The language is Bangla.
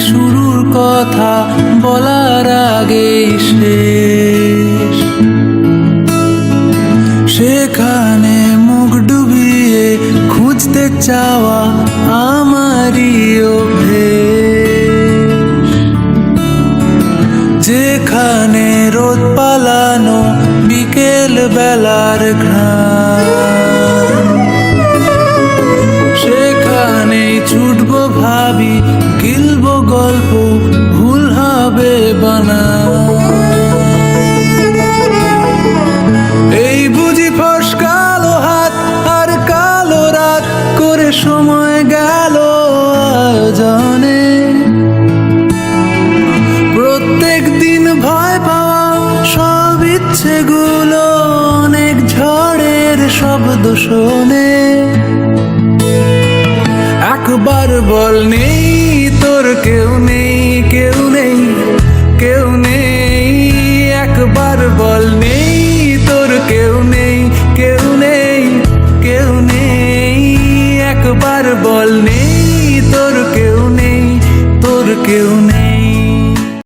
শুরুর কথা বলার আগেই শেষ। সেখানে মুখ ডুবিয়ে খুঁজতে চাওয়া আমারই অভ্যেস। যেখানে রোদ পালানো বিকেল বেলার ঘ্রাণ, সেখানেই ছুটবো ভাবি, গিলবো গল্প, ভুল হবে বানান। এই বুঝি ফসকালো হাত আর কালো রাত করে সময় গেল আয়োজনে। প্রত্যেক দিন ভয় পাওয়া সব ইচ্ছেগুলো অনেক ঝড়ের শব্দ শোনে। একবার বল নেই তোর কেউ নেই, কেউ নেই, কেউ নেই। একবার বল নেই তোর কেউ নেই, কেউ নেই, কেউ নেই। একবার বল নেই তোর কেউ নেই, তোর কেউ নেই।